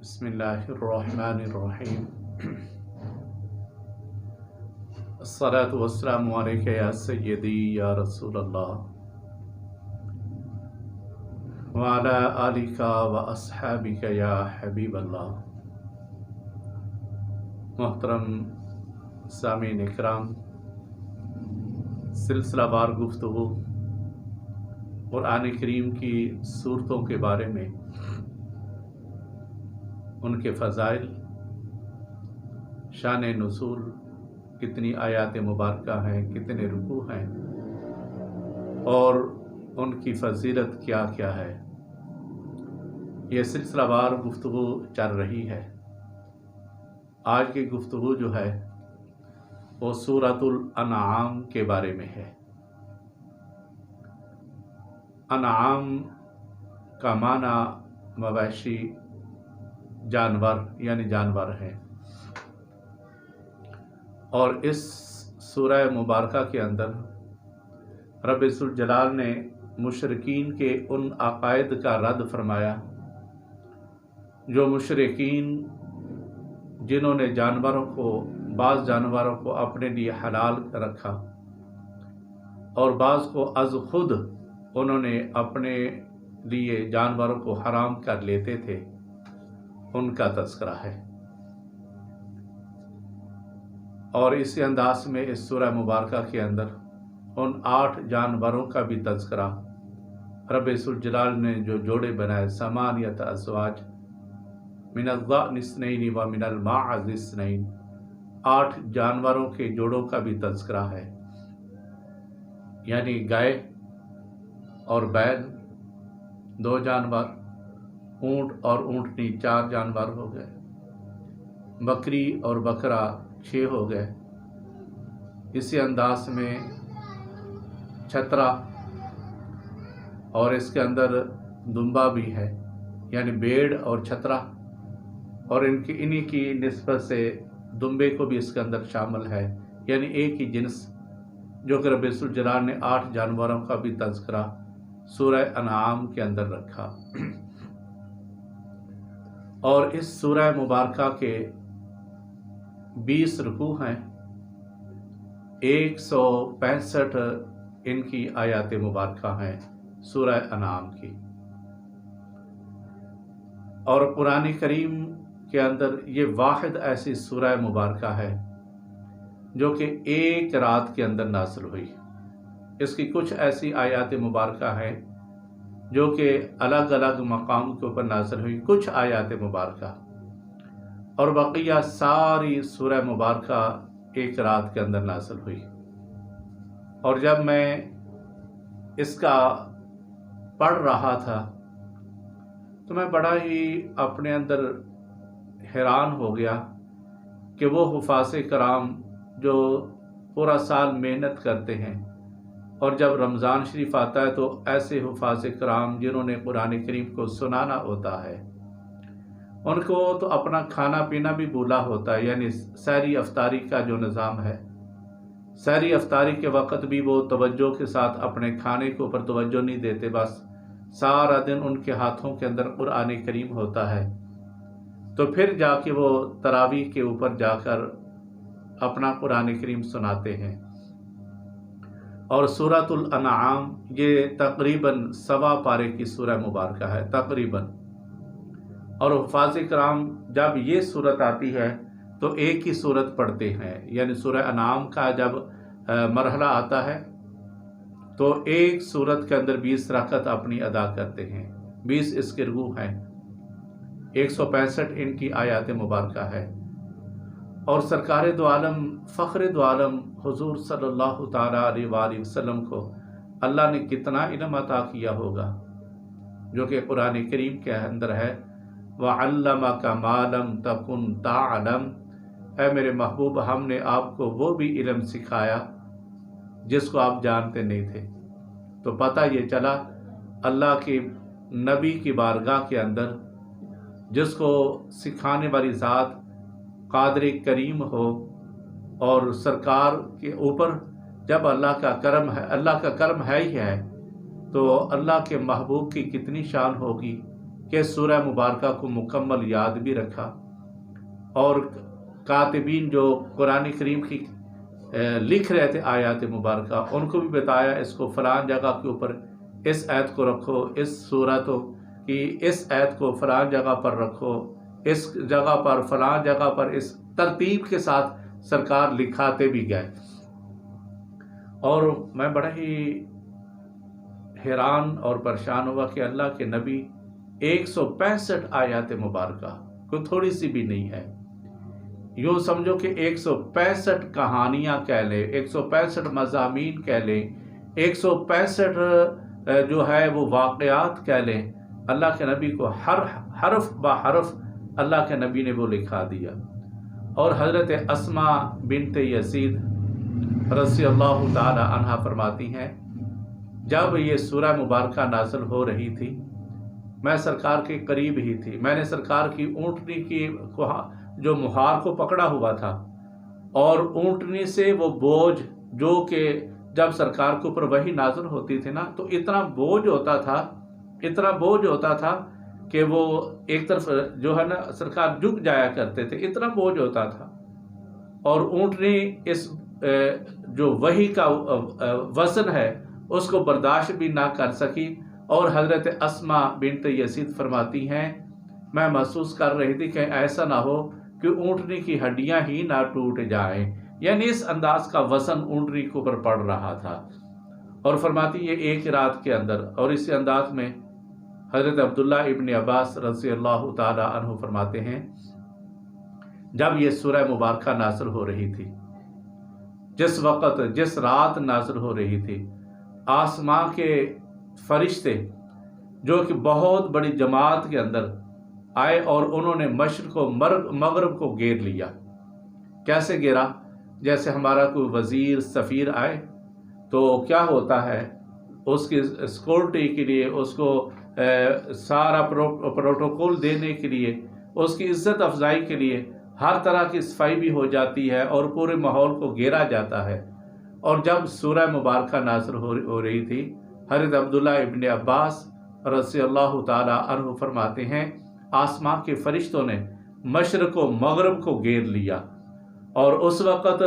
بسم اللہ الرحمن الرحیم الصلاة والسلام علیکہ یا سیدی یا رسول اللہ وعلی آلک و اصحابک یا حبیب اللہ۔ محترم سامعین اکرام، سلسلہ وار گفتگو قرآن کریم کی صورتوں کے بارے میں، ان کے فضائل، شان نزول، کتنی آیات مبارکہ ہیں، کتنے رکوع ہیں اور ان کی فضیلت کیا کیا ہے، یہ سلسلہ وار گفتگو چل رہی ہے۔ آج کی گفتگو جو ہے وہ سورۃ الانعام کے بارے میں ہے۔ انعام کا معنی مویشی، جانور یعنی جانور ہے، اور اس سورہ مبارکہ کے اندر رب ذوالجلال نے مشرکین کے ان عقائد کا رد فرمایا جو مشرکین جنہوں نے بعض جانوروں کو اپنے لیے حلال رکھا اور بعض کو از خود انہوں نے اپنے لیے جانوروں کو حرام کر لیتے تھے، ان کا تذکرہ ہے۔ اور اسی انداز میں اس سورہ مبارکہ کے اندر ان 8 جانوروں کا بھی تذکرہ، رب ذوالجلال نے جو جوڑے بنائے، ثمانیۃ ازواج من الضأن اثنین و من الماعز اثنین، 8 جانوروں کے جوڑوں کا بھی تذکرہ ہے، یعنی گائے اور بیل 2 جانور، اونٹ اور اونٹنی 4 جانور ہو گئے، بکری اور بکرا 6 ہو گئے۔ اسی انداز میں چھترا، اور اس کے اندر دمبا بھی ہے، یعنی بھیڑ اور چھترا، اور انہی کی نسبت سے دمبے کو بھی اس کے اندر شامل ہے، یعنی ایک ہی جنس، جو کہ رب ذوالجلال نے 8 جانوروں کا بھی تذکرہ سورہ انعام کے اندر رکھا۔ اور اس سورہ مبارکہ کے 20 رکوع ہیں، 165 ان کی آیات مبارکہ ہیں سورہ انعام کی۔ اور قرآن کریم کے اندر یہ واحد ایسی سورہ مبارکہ ہے جو کہ ایک رات کے اندر نازل ہوئی۔ اس کی کچھ ایسی آیات مبارکہ ہیں جو کہ الگ الگ مقام کے اوپر نازل ہوئی، کچھ آیات مبارکہ، اور بقیہ ساری سورہ مبارکہ ایک رات کے اندر نازل ہوئی۔ اور جب میں اس کا پڑھ رہا تھا تو میں بڑا ہی اپنے اندر حیران ہو گیا کہ وہ حفاظ کرام جو پورا سال محنت کرتے ہیں، اور جب رمضان شریف آتا ہے تو ایسے حفاظ کرام جنہوں نے قرآن کریم کو سنانا ہوتا ہے، ان کو تو اپنا کھانا پینا بھی بھولا ہوتا ہے، یعنی سحری افطاری کا جو نظام ہے، سحری افطاری کے وقت بھی وہ توجہ کے ساتھ اپنے کھانے کے اوپر توجہ نہیں دیتے، بس سارا دن ان کے ہاتھوں کے اندر قرآن کریم ہوتا ہے، تو پھر جا کے وہ تراویح کے اوپر جا کر اپنا قرآن کریم سناتے ہیں۔ اور سورۃ الانعام یہ تقریباً 1.25 پارے کی سورہ مبارکہ ہے تقریباً، اور حفاظ کرام جب یہ سورت آتی ہے تو ایک ہی سورت پڑھتے ہیں، یعنی سورہ انعام کا جب مرحلہ آتا ہے تو ایک سورت کے اندر 20 رکعت اپنی ادا کرتے ہیں، 20 اس کے رکوع ہیں، 165 ان کی آیات مبارکہ ہے۔ اور سرکار دو عالم، فخر دو عالم حضور صلی اللہ تعالیٰ علیہ وآلہ وسلم کو اللہ نے کتنا علم عطا کیا ہوگا، جو کہ قرآن کریم کے اندر ہے، وَعَلَّمَكَ مَا لَمْ تَكُنْ تَعْلَمْ، اے میرے محبوب، ہم نے آپ کو وہ بھی علم سکھایا جس کو آپ جانتے نہیں تھے۔ تو پتہ یہ چلا اللہ کے نبی کی بارگاہ کے اندر جس کو سکھانے والی ذات قادر کریم ہو، اور سرکار کے اوپر جب اللہ کا کرم ہے ہی ہے، تو اللہ کے محبوب کی کتنی شان ہوگی کہ سورہ مبارکہ کو مکمل یاد بھی رکھا، اور کاتبین جو قرآن کریم کی لکھ رہے تھے آیات مبارکہ، ان کو بھی بتایا اس کو فلان جگہ کے اوپر اس آیت کو رکھو، اس سورت کی اس آیت کو فلان جگہ پر رکھو، اس جگہ پر فلان جگہ پر، اس ترتیب کے ساتھ سرکار لکھاتے بھی گئے۔ اور میں بڑا ہی حیران اور پریشان ہوا کہ اللہ کے نبی 165 آیات مبارکہ، کوئی تھوڑی سی بھی نہیں ہے، یوں سمجھو کہ 165 کہانیاں کہہ لیں، 165 مضامین کہہ لیں، 165 جو ہے وہ واقعات کہہ لیں، اللہ کے نبی کو ہر حرف با حرف اللہ کے نبی نے وہ لکھا دیا۔ اور حضرت اسماء بنت یزید رضی اللہ تعالی عنہا فرماتی ہیں، جب یہ سورہ مبارکہ نازل ہو رہی تھی، میں سرکار کے قریب ہی تھی، میں نے سرکار کی اونٹنی کی جو مہار کو پکڑا ہوا تھا، اور اونٹنی سے وہ بوجھ جو کہ جب سرکار کے اوپر وحی نازل ہوتی تھی نا، تو اتنا بوجھ ہوتا تھا کہ وہ ایک طرف جو ہے نا سرکار جھک جایا کرتے تھے، اتنا بوجھ ہوتا تھا، اور اونٹنی اس جو وحی کا وزن ہے اس کو برداشت بھی نہ کر سکی، اور حضرت اسماء بنت یزید فرماتی ہیں، میں محسوس کر رہی تھی کہ ایسا نہ ہو کہ اونٹنی کی ہڈیاں ہی نہ ٹوٹ جائیں، یعنی اس انداز کا وزن اونٹنی کے اوپر پڑ رہا تھا۔ اور فرماتی یہ ایک رات کے اندر، اور اسی انداز میں حضرت عبداللہ ابن عباس رضی اللہ تعالی عنہ فرماتے ہیں، جب یہ سورہ مبارکہ نازل ہو رہی تھی، جس وقت جس رات نازل ہو رہی تھی، آسماں کے فرشتے جو کہ بہت بڑی جماعت کے اندر آئے، اور انہوں نے مشرق و مغرب کو گھیر لیا۔ کیسے گھیرا؟ جیسے ہمارا کوئی وزیر سفیر آئے تو کیا ہوتا ہے، اس کی سیکورٹی کے لیے، اس کو سارا پروٹوکول دینے کے لیے، اس کی عزت افزائی کے لیے ہر طرح کی صفائی بھی ہو جاتی ہے، اور پورے ماحول کو گھیرا جاتا ہے۔ اور جب سورہ مبارکہ نازل ہو رہی تھی، حضرت عبداللہ ابن عباس رضی اللہ تعالی عنہ فرماتے ہیں، آسماں کے فرشتوں نے مشرق و مغرب کو گھیر لیا، اور اس وقت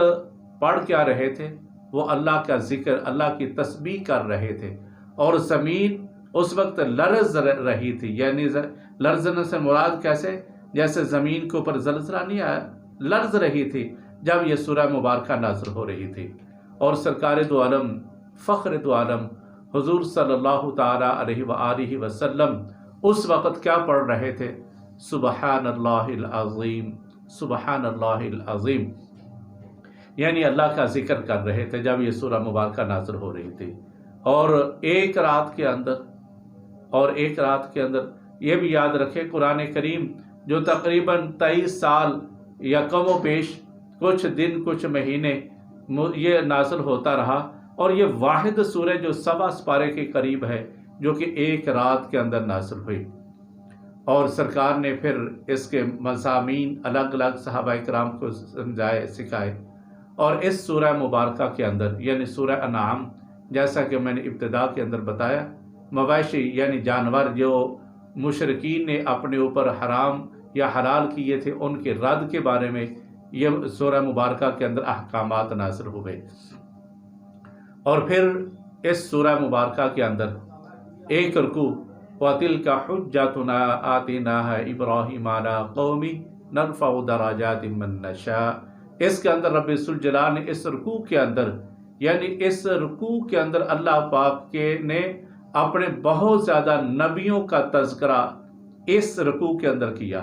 پڑھ کیا رہے تھے؟ وہ اللہ کا ذکر، اللہ کی تسبیح کر رہے تھے، اور زمین اس وقت لرز رہی تھی، یعنی لرزنے سے مراد کیسے؟ جیسے زمین کے اوپر زلزلہ نہیں آیا، لرز رہی تھی جب یہ سورہ مبارکہ نازل ہو رہی تھی۔ اور سرکار دو عالم، فخر دو عالم حضور صلی اللہ تعالی علیہ وآلہ وسلم اس وقت کیا پڑھ رہے تھے؟ سبحان اللہ العظیم، سبحان اللہ العظیم، یعنی اللہ کا ذکر کر رہے تھے جب یہ سورہ مبارکہ نازل ہو رہی تھی۔ اور ایک رات کے اندر یہ بھی یاد رکھے، قرآن کریم جو تقریباً 23 سال یا کم و بیش کچھ دن کچھ مہینے یہ نازل ہوتا رہا، اور یہ واحد سورہ جو 7 سپارے کے قریب ہے، جو کہ ایک رات کے اندر نازل ہوئی۔ اور سرکار نے پھر اس کے مضامین الگ الگ صحابہ کرام کو سمجھائے، سکھائے۔ اور اس سورہ مبارکہ کے اندر، یعنی سورہ انعام، جیسا کہ میں نے ابتدا کے اندر بتایا، مویشی یعنی جانور جو مشرکین نے اپنے اوپر حرام یا حلال کیے تھے، ان کے رد کے بارے میں یہ سورہ مبارکہ کے اندر احکامات نازل ہوئے۔ اور پھر اس سورہ مبارکہ کے اندر ایک رکوع، وَتِلْكَ حُجَّتُنَا آتَيْنَاهَا إِبْرَاهِيمَ عَلَىٰ قَوْمِهِ نَرْفَعُ دَرَجَاتٍ مَّن نَّشَاءُ، اس کے اندر رب ذوالجلال نے اس رکوع کے اندر، یعنی اس رکوع کے اندر اللہ پاک نے اپنے بہت زیادہ نبیوں کا تذکرہ اس رکوع کے اندر کیا،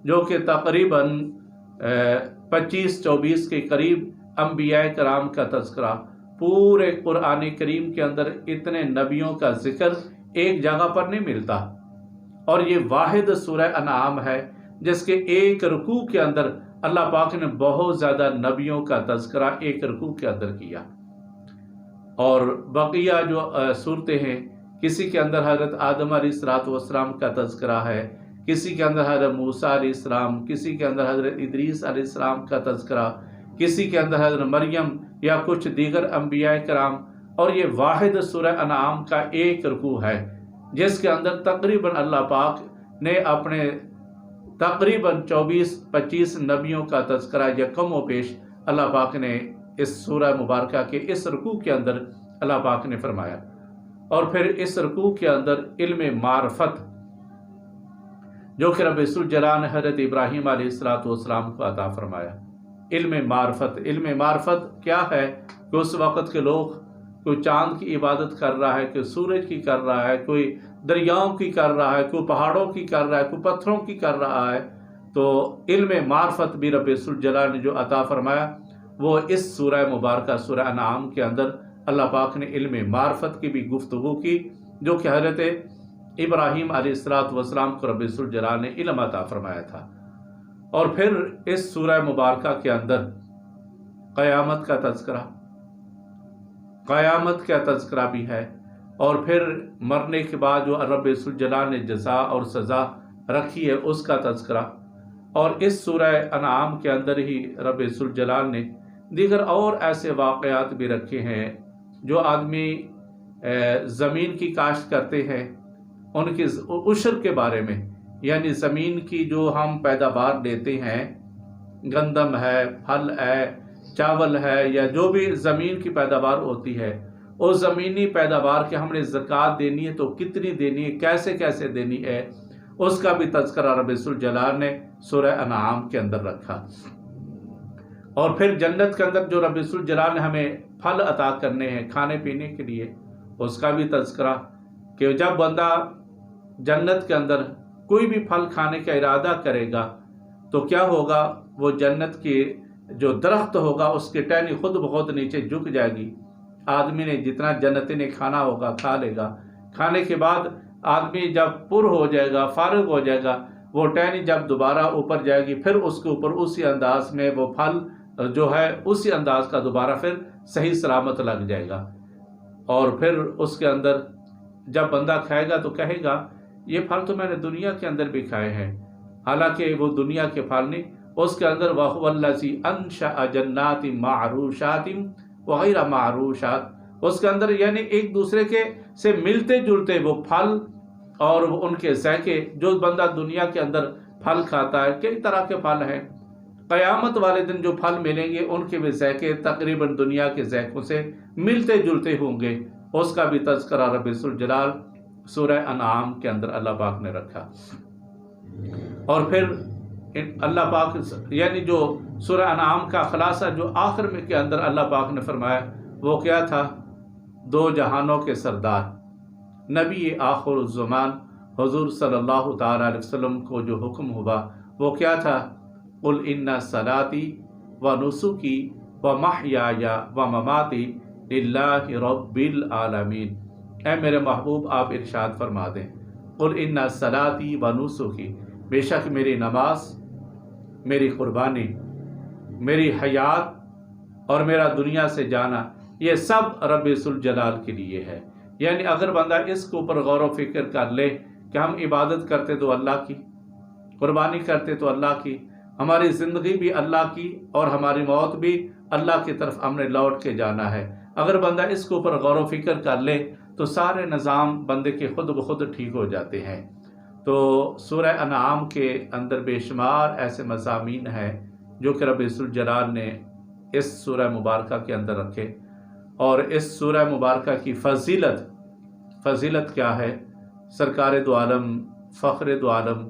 جو کہ تقریباً 25-24 کے قریب انبیاء کرام کا تذکرہ۔ پورے قرآن کریم کے اندر اتنے نبیوں کا ذکر ایک جگہ پر نہیں ملتا، اور یہ واحد سورہ انعام ہے جس کے ایک رکوع کے اندر اللہ پاک نے بہت زیادہ نبیوں کا تذکرہ ایک رکوع کے اندر کیا۔ اور بقیہ جو صورتیں ہیں، کسی کے اندر حضرت آدم علیہ السلام کا تذکرہ ہے، کسی کے اندر حضرت موسیٰ علیہ السلام، کسی کے اندر حضرت ادریس علیہ السلام کا تذکرہ، کسی کے اندر حضرت مریم یا کچھ دیگر انبیاء کرام۔ اور یہ واحد سورہ انعام کا ایک رکوع ہے جس کے اندر تقریباً اللہ پاک نے اپنے تقریباً 24-25 نبیوں کا تذکرہ یا کم و بیش اللہ پاک نے اس سورہ مبارکہ کے اس رکوع کے اندر اللہ پاک نے فرمایا۔ اور پھر اس رکوع کے اندر علم معرفت جو کہ رب ذوالجلال نے حضرت ابراہیم علیہ السلام کو عطا فرمایا۔ علم معرفت کیا ہے کہ اس وقت کے لوگ کوئی چاند کی عبادت کر رہا ہے، کوئی سورج کی کر رہا ہے، کوئی دریاؤں کی کر رہا ہے، کوئی پہاڑوں کی کر رہا ہے، کوئی پتھروں کی کر رہا ہے۔ تو علم معرفت بھی رب ذوالجلال نے جو عطا فرمایا وہ اس سورہ مبارکہ سورہ انعام کے اندر اللہ پاک نے علم معرفت کی بھی گفتگو کی، جو کہ حضرت ابراہیم علیہ السلام کو رب ذوالجلال نے علم عطا فرمایا تھا۔ اور پھر اس سورہ مبارکہ کے اندر قیامت کا تذکرہ بھی ہے، اور پھر مرنے کے بعد جو رب ذوالجلال نے جزا اور سزا رکھی ہے اس کا تذکرہ، اور اس سورہ انعام کے اندر ہی رب ذوالجلال نے دیگر اور ایسے واقعات بھی رکھے ہیں جو آدمی زمین کی کاشت کرتے ہیں ان کی عشر کے بارے میں، یعنی زمین کی جو ہم پیداوار لیتے ہیں، گندم ہے، پھل ہے، چاول ہے، یا جو بھی زمین کی پیداوار ہوتی ہے، اس زمینی پیداوار کے ہم نے زکوٰۃ دینی ہے تو کتنی دینی ہے، کیسے کیسے دینی ہے، اس کا بھی تذکرہ رب ذوالجلال نے سورہ انعام کے اندر رکھا۔ اور پھر جنت کے اندر جو رب ذوالجلال نے ہمیں پھل عطا کرنے ہیں کھانے پینے کے لیے، اس کا بھی تذکرہ کہ جب بندہ جنت کے اندر کوئی بھی پھل کھانے کا ارادہ کرے گا تو کیا ہوگا، وہ جنت کی جو درخت ہوگا اس کی ٹہنی خود بخود نیچے جھک جائے گی۔ آدمی نے جتنا جنتی نے کھانا ہوگا کھا لے گا، کھانے کے بعد آدمی جب پر ہو جائے گا، فارغ ہو جائے گا، وہ ٹہنی جب دوبارہ اوپر جائے گی، پھر اس کے اوپر اسی انداز میں وہ پھل جو ہے اسی انداز کا دوبارہ پھر صحیح سلامت لگ جائے گا۔ اور پھر اس کے اندر جب بندہ کھائے گا تو کہے گا یہ پھل تو میں نے دنیا کے اندر بھی کھائے ہیں، حالانکہ وہ دنیا کے پھل نہیں، اس کے اندر وَهُوَ الَّذِي أَنشَأَ جَنَّاتٍ مَعْرُوشَاتٍ وَغَيْرَ مَعْرُوشَاتٍ، اس کے اندر یعنی ایک دوسرے کے سے ملتے جلتے وہ پھل اور ان کے ذائقے، جو بندہ دنیا کے اندر پھل کھاتا ہے، کئی طرح کے پھل ہیں، قیامت والے دن جو پھل ملیں گے ان کے بھی ذائقے تقریباً دنیا کے ذائقوں سے ملتے جلتے ہوں گے۔ اس کا بھی تذکرہ رب ذوالجلال سورہ انعام کے اندر اللہ پاک نے رکھا۔ اور پھر اللہ پاک یعنی جو سورہ انعام کا خلاصہ جو آخر میں کے اندر اللہ پاک نے فرمایا وہ کیا تھا، دو جہانوں کے سردار نبی آخر الزمان حضور صلی اللہ تعالیٰ علیہ وسلم کو جو حکم ہوا وہ کیا تھا، قُلْ إِنَّ صَلَاتِي وَنُسُكِي وَمَحْيَايَ وَمَمَاتِي لِلَّهِ رَبِّ الْعَالَمِينَ۔ اے میرے محبوب آپ ارشاد فرما دیں، قُلْ إِنَّ صَلَاتِي وَنُسُكِي، بے شک میری نماز، میری قربانی، میری حیات اور میرا دنیا سے جانا، یہ سب رب ذوالجلال کے لیے ہے۔ یعنی اگر بندہ اس کے اوپر غور و فکر کر لے کہ ہم عبادت کرتے تو اللہ کی، قربانی کرتے تو اللہ کی، ہماری زندگی بھی اللہ کی اور ہماری موت بھی اللہ کی طرف ہم نے لوٹ کے جانا ہے، اگر بندہ اس کے اوپر غور و فکر کر لے تو سارے نظام بندے کے خود بخود ٹھیک ہو جاتے ہیں۔ تو سورہ انعام کے اندر بے شمار ایسے مضامین ہیں جو کہ رب ذوالجلال نے اس سورہ مبارکہ کے اندر رکھے، اور اس سورہ مبارکہ کی فضیلت کیا ہے، سرکار دو عالم فخر دو عالم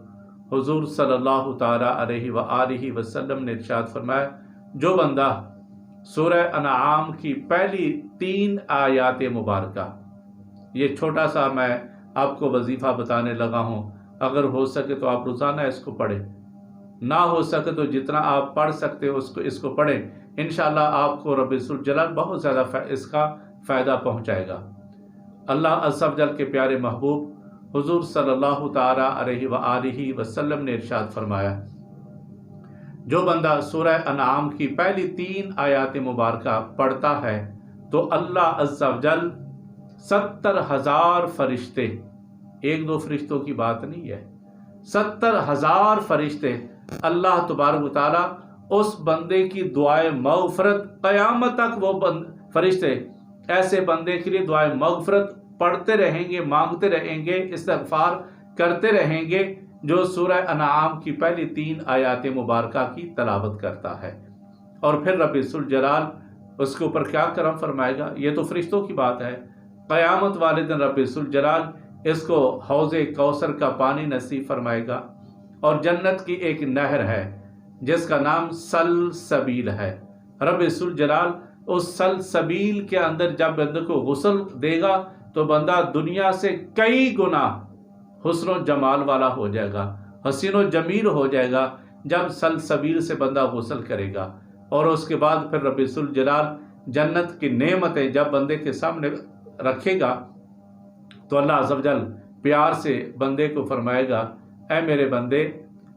حضور صلی اللہ تعالیٰ علیہ وآلہ وسلم نے ارشاد فرمایا، جو بندہ سورہ انعام کی پہلی 3 آیات مبارکہ، یہ چھوٹا سا میں آپ کو وظیفہ بتانے لگا ہوں، اگر ہو سکے تو آپ روزانہ اس کو پڑھیں، نہ ہو سکے تو جتنا آپ پڑھ سکتے ہو اس کو پڑھیں، انشاءاللہ آپ کو رب ذوالجلال بہت زیادہ اس کا فائدہ پہنچائے گا۔ اللہ عز و جل کے پیارے محبوب حضور صلی اللہ تعالیٰ علیہ وآلہ وسلم نے ارشاد فرمایا، جو بندہ سورہ انعام کی پہلی 3 آیات مبارکہ پڑھتا ہے تو اللہ عز و جل 70,000 فرشتے، 1-2 فرشتوں کی بات نہیں ہے، 70,000 فرشتے اللہ تبارک و تعالیٰ اس بندے کی دعائے مغفرت، قیامت تک وہ فرشتے ایسے بندے کے لیے دعائے مغفرت پڑھتے رہیں گے، مانگتے رہیں گے، استغفار کرتے رہیں گے جو سورہ انعام کی پہلی 3 آیات مبارکہ کی تلاوت کرتا ہے، اور پھر رب ذوالجلال اس کے اوپر کیا کرم فرمائے گا، یہ تو فرشتوں کی بات ہے۔ قیامت والے دن رب ذوالجلال اس کو حوض کوثر کا پانی نصیب فرمائے گا، اور جنت کی ایک نہر ہے جس کا نام سلسبیل ہے۔ رب ذوالجلال اس سلسبیل کے اندر جب بندے کو غسل دے گا تو بندہ دنیا سے کئی گنا حسن و جمال والا ہو جائے گا، حسین و جمیل ہو جائے گا جب سلسبیل سے بندہ غسل کرے گا۔ اور اس کے بعد پھر رب ذوالجلال جنت کی نعمتیں جب بندے کے سامنے رکھے گا تو اللہ عز و جل پیار سے بندے کو فرمائے گا، اے میرے بندے،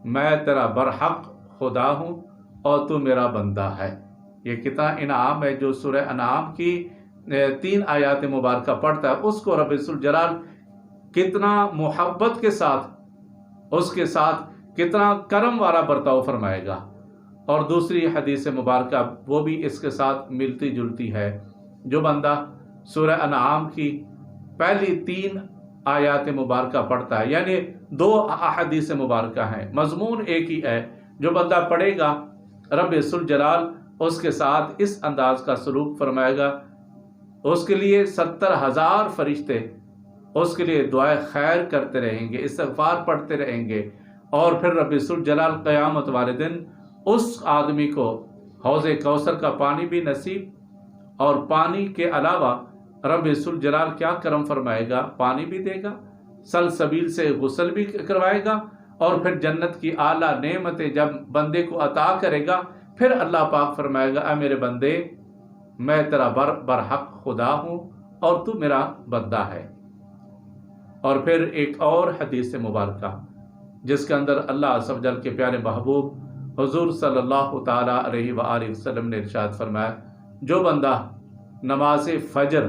میں تیرا برحق خدا ہوں اور تو میرا بندہ ہے۔ یہ کتنا انعام ہے جو سورہ انعام کی 3 آیات مبارکہ پڑھتا ہے، اس کو رب ذوالجلال کتنا محبت کے ساتھ، اس کے ساتھ کتنا کرم والا برتاؤ فرمائے گا۔ اور دوسری حدیث مبارکہ وہ بھی اس کے ساتھ ملتی جلتی ہے، جو بندہ سورہ انعام کی پہلی 3 آیات مبارکہ پڑھتا ہے، یعنی 2 احادیث مبارکہ ہیں، مضمون ایک ہی ہے، جو بندہ پڑھے گا رب ذوالجلال اس کے ساتھ اس انداز کا سلوک فرمائے گا، اس کے لیے 70,000 فرشتے اس کے لیے دعائے خیر کرتے رہیں گے، استغفار پڑھتے رہیں گے، اور پھر رب ذوالجلال قیامت والے دن اس آدمی کو حوض کوثر کا پانی بھی نصیب، اور پانی کے علاوہ رب ذوالجلال کیا کرم فرمائے گا، پانی بھی دے گا، سلسبیل سے غسل بھی کروائے گا، اور پھر جنت کی اعلیٰ نعمتیں جب بندے کو عطا کرے گا، پھر اللہ پاک فرمائے گا، اے میرے بندے، میں تیرا برحق خدا ہوں اور تو میرا بندہ ہے۔ اور پھر ایک اور حدیث مبارکہ جس کے اندر اللہ عز و جل کے پیارے محبوب حضور صلی اللہ تعالیٰ علیہ وآلہ وسلم نے ارشاد فرمایا، جو بندہ نماز فجر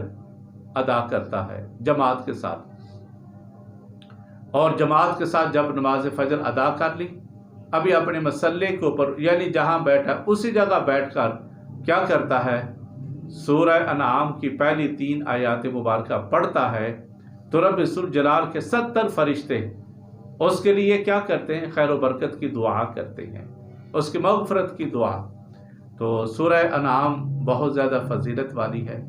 ادا کرتا ہے جماعت کے ساتھ، اور جماعت کے ساتھ جب نماز فجر ادا کر لی، ابھی اپنے مسلح کے اوپر یعنی جہاں بیٹھا اسی جگہ بیٹھ کر کیا کرتا ہے، سورہ انعام کی پہلی 3 آیات مبارکہ پڑھتا ہے، تو رب ذوالجلال کے 70 فرشتے اس کے لیے کیا کرتے ہیں، خیر و برکت کی دعا کرتے ہیں، اس کی مغفرت کی دعا۔ تو سورہ انعام بہت زیادہ فضیلت والی ہے،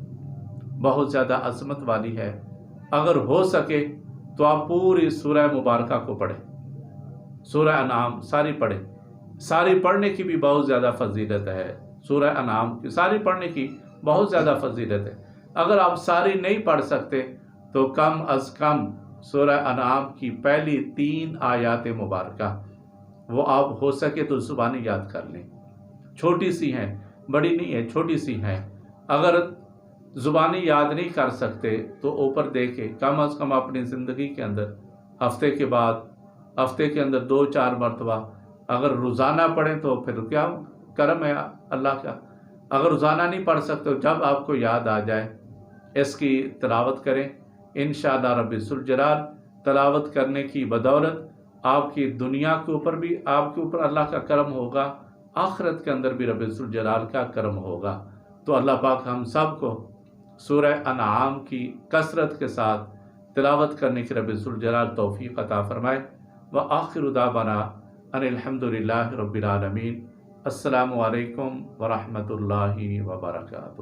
بہت زیادہ عظمت والی ہے۔ اگر ہو سکے تو آپ پوری سورہ مبارکہ کو پڑھیں، سورہ انعام ساری پڑھیں، ساری پڑھنے کی بھی بہت زیادہ فضیلت ہے، سورہ انعام کی ساری پڑھنے کی بہت زیادہ فضیلت ہے۔ اگر آپ ساری نہیں پڑھ سکتے تو کم از کم سورہ انعام کی پہلی 3 آیات مبارکہ وہ آپ ہو سکے تو زبانی یاد کر لیں، چھوٹی سی ہیں، بڑی نہیں ہے، چھوٹی سی ہیں۔ اگر زبانی یاد نہیں کر سکتے تو اوپر دیکھیں، کم از کم اپنی زندگی کے اندر ہفتے کے اندر 2-4 مرتبہ اگر روزانہ پڑھیں تو پھر کیا کرم ہے اللہ کا۔ اگر روزانہ نہیں پڑھ سکتے جب آپ کو یاد آ جائے اس کی تلاوت کریں، انشاءاللہ رب ذوالجلال تلاوت کرنے کی بدولت آپ کی دنیا کے اوپر بھی آپ کے اوپر اللہ کا کرم ہوگا، آخرت کے اندر بھی رب ذوالجلال کا کرم ہوگا۔ تو اللہ پاک ہم سب کو سورہ انعام کی کثرت کے ساتھ تلاوت کرنے کی رب ذوالجلال توفیق عطا فرمائے۔ وآخر دعوانا ان الحمدللہ رب العالمین۔ السلام علیکم ورحمۃ اللہ وبرکاتہ۔